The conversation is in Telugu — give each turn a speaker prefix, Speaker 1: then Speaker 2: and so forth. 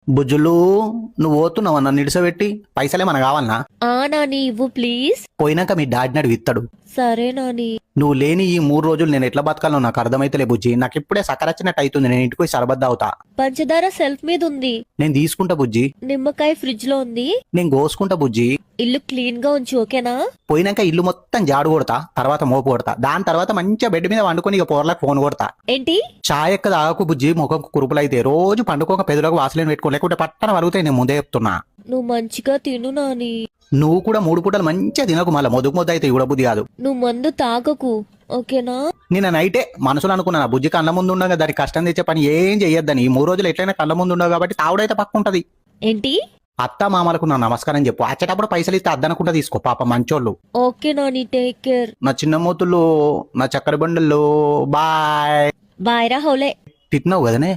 Speaker 1: బుజ్జులు, నువ్వు పోతున్నావు నన్ను నిడిసబెట్టి పైసలే మన కావాలనా?
Speaker 2: ఆ నాని ఇవ్వు ప్లీజ్.
Speaker 1: పోయినాక మీ డాడీ నాడు ఇస్తాడు.
Speaker 2: సరే నాని.
Speaker 1: నువ్వు లేని ఈ 3 రోజులు నేను ఎట్లా బతకాలో నాకు అర్థమైతలే బుజ్జి. నాకు ఇప్పుడే సకరచ్చినట్టు అవుతుంది. నేను ఇంటికి పోయి సరబద్ద అవుతా.
Speaker 2: పంచదార సెల్ఫ్ మీద ఉంది.
Speaker 1: నేను తీసుకుంటా బుజ్జి.
Speaker 2: నిమ్మకాయ ఫ్రిడ్జ్ లో ఉంది.
Speaker 1: నేను కోసుకుంటా బుజ్జి.
Speaker 2: ఇల్లు క్లీన్ గా ఉంచు ఓకేనా?
Speaker 1: పోయినాక ఇల్లు మొత్తం జాడు కొడతా, తర్వాత మోపు కొడతా. దాని తర్వాత మంచిగా బెడ్ మీద వండుకొని ఇక పోర్లకు ఫోన్ కొడతా.
Speaker 2: ఏంటి?
Speaker 1: చాయ్ ఎక్క తాగకు బుజ్జి, ముఖం కురుపులైతే. రోజు పండుకోక పెదలకు వాసలేని పెట్టుకో, లేకుంటే పట్టణ వరుగుతాయి. నేను ముందే చెప్తున్నా.
Speaker 2: నువ్వు మంచిగా తిను నాని.
Speaker 1: నువ్వు కూడా 3 పూటలు మంచిగా తినకు, మళ్ళీ మొద్దు అయితే ఇవ్వడ బుద్ధి కాదు.
Speaker 2: నువ్వు మందు తాగకు ఓకేనా?
Speaker 1: నిన్న నైటే మనసులో అనుకున్నా బుజ్జి కళ్ళ ముందు ఉండగా దానికి కష్టం తెచ్చే పని ఏం చెయ్యొద్దని. ఈ 3 రోజులు ఎట్లయినా కళ్ళ ముందు ఉండవు కాబట్టి తావుడైతే పక్కుంటది.
Speaker 2: ఏంటి?
Speaker 1: అత్త మామలకు నా నమస్కారం చెప్పు. వచ్చేటప్పుడు పైసలు ఇస్తే అద్దనకుండా తీసుకో, పాప మంచోళ్ళు.
Speaker 2: Okay Nani take care.
Speaker 1: నా చిన్న మూతులు, నా చక్కెర బండలు, బాయ్.
Speaker 2: బాయ్ రా హోలే.
Speaker 1: తిట్టినావు కదనే.